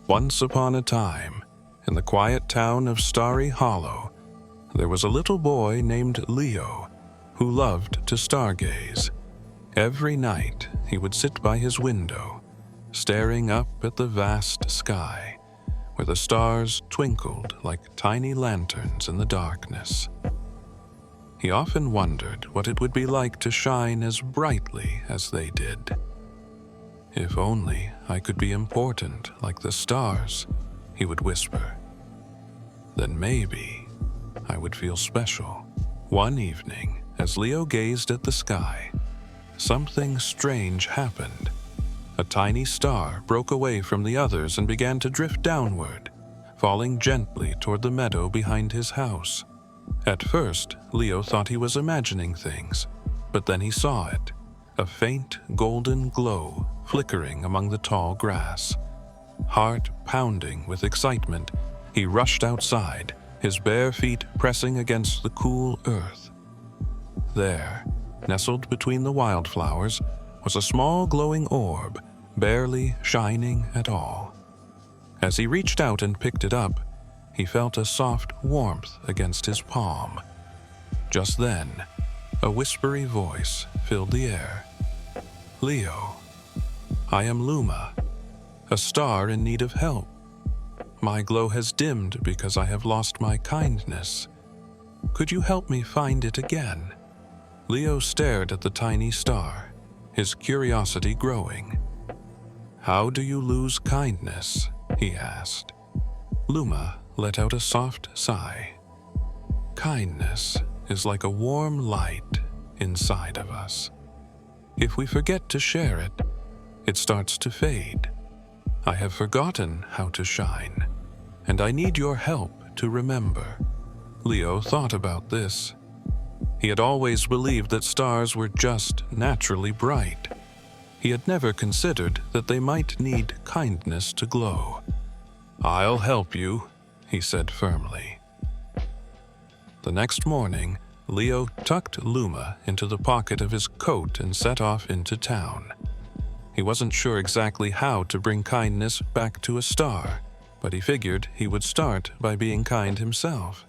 Once upon a time, in the quiet town of Starry Hollow, there was a little boy named Leo who loved to stargaze. Every night, he would sit by his window, staring up at the vast sky, where the stars twinkled like tiny lanterns in the darkness. He often wondered what it would be like to shine as brightly as they did. "If only I could be important like the stars," he would whisper. "Then maybe I would feel special." One evening, as Leo gazed at the sky, something strange happened. A tiny star broke away from the others and began to drift downward, falling gently toward the meadow behind his house. At first, Leo thought he was imagining things, but then he saw it, a faint golden glow flickering among the tall grass. Heart pounding with excitement, he rushed outside, his bare feet pressing against the cool earth. There, nestled between the wildflowers, was a small glowing orb, barely shining at all. As he reached out and picked it up, he felt a soft warmth against his palm. Just then, a whispery voice filled the air. "Leo, I am Luma, a star in need of help. My glow has dimmed because I have lost my kindness. Could you help me find it again?" Leo stared at the tiny star, his curiosity growing. "How do you lose kindness?" he asked. Luma let out a soft sigh. "Kindness is like a warm light inside of us. If we forget to share it, it starts to fade. I have forgotten how to shine, and I need your help to remember." Leo thought about this. He had always believed that stars were just naturally bright. He had never considered that they might need kindness to glow. "I'll help you," he said firmly. The next morning, Leo tucked Luma into the pocket of his coat and set off into town. He wasn't sure exactly how to bring kindness back to a star, but he figured he would start by being kind himself.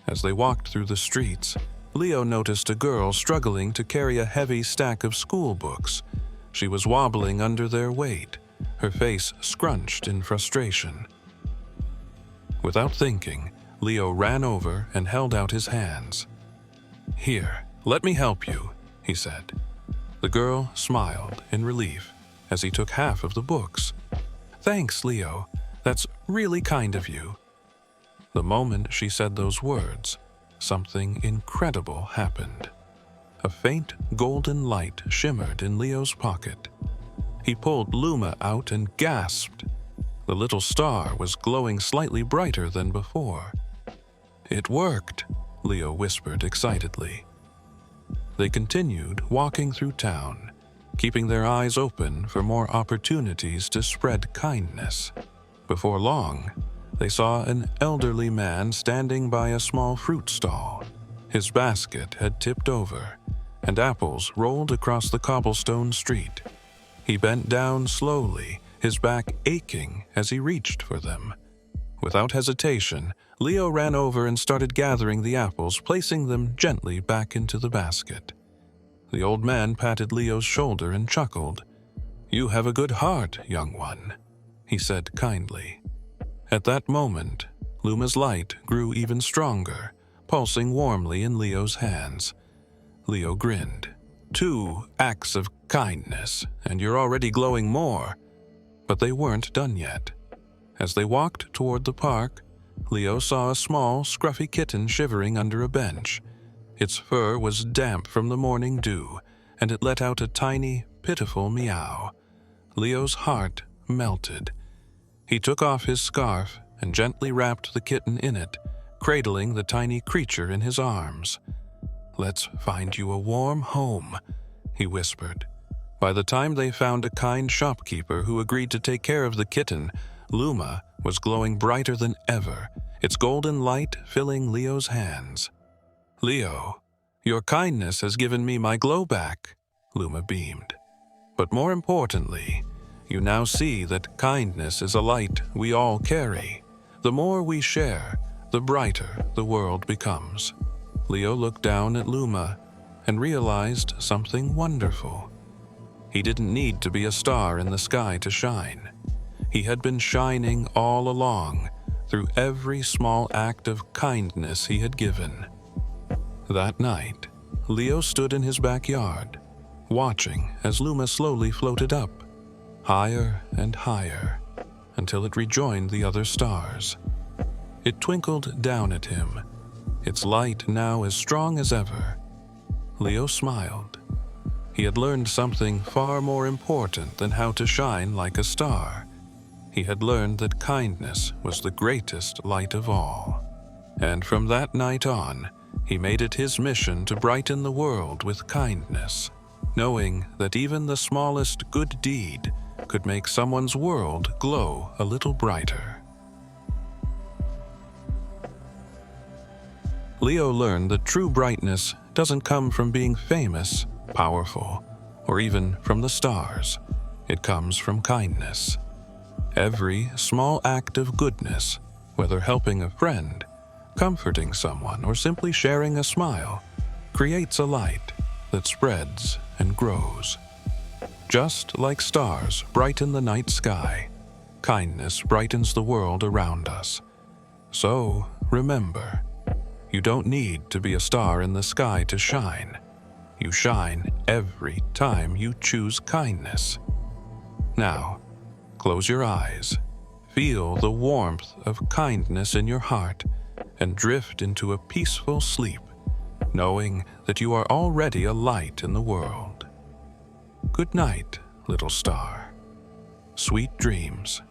As they walked through the streets, Leo noticed a girl struggling to carry a heavy stack of school books. She was wobbling under their weight, her face scrunched in frustration. Without thinking, Leo ran over and held out his hands. "Here, let me help you," he said. The girl smiled in relief as he took half of the books. "Thanks, Leo. That's really kind of you." The moment she said those words, something incredible happened. A faint golden light shimmered in Leo's pocket. He pulled Luma out and gasped. The little star was glowing slightly brighter than before. "It worked," Leo whispered excitedly. They continued walking through town, keeping their eyes open for more opportunities to spread kindness. Before long, they saw an elderly man standing by a small fruit stall. His basket had tipped over, and apples rolled across the cobblestone street. He bent down slowly, his back aching as he reached for them. Without hesitation, Leo ran over and started gathering the apples, placing them gently back into the basket. The old man patted Leo's shoulder and chuckled. "You have a good heart, young one," he said kindly. At that moment, Luma's light grew even stronger, pulsing warmly in Leo's hands. Leo grinned. "2 acts of kindness, and you're already glowing more." But they weren't done yet. As they walked toward the park, Leo saw a small, scruffy kitten shivering under a bench. Its fur was damp from the morning dew, and it let out a tiny, pitiful meow. Leo's heart melted. He took off his scarf and gently wrapped the kitten in it, cradling the tiny creature in his arms. "Let's find you a warm home," he whispered. By the time they found a kind shopkeeper who agreed to take care of the kitten, Luma was glowing brighter than ever, its golden light filling Leo's hands. "Leo, your kindness has given me my glow back," Luma beamed. "But more importantly, You now see that kindness is a light we all carry. The more we share, the brighter the world becomes. Leo looked down at Luma and realized something wonderful. He didn't need to be a star in the sky to shine. He had been shining all along through every small act of kindness he had given. That night, Leo stood in his backyard, watching as Luma slowly floated up, higher and higher, until it rejoined the other stars. It twinkled down at him, its light now as strong as ever. Leo smiled. He had learned something far more important than how to shine like a star. He had learned that kindness was the greatest light of all. And from that night on, he made it his mission to brighten the world with kindness, knowing that even the smallest good deed could make someone's world glow a little brighter. Leo learned that true brightness doesn't come from being famous, powerful, or even from the stars. It comes from kindness. Every small act of goodness, whether helping a friend, comforting someone, or simply sharing a smile, creates a light that spreads and grows. Just like stars brighten the night sky, kindness brightens the world around us. So, remember, you don't need to be a star in the sky to shine. You shine every time you choose kindness. Now, close your eyes, feel the warmth of kindness in your heart, and drift into a peaceful sleep, knowing that you are already a light in the world. Good night, little star. Sweet dreams.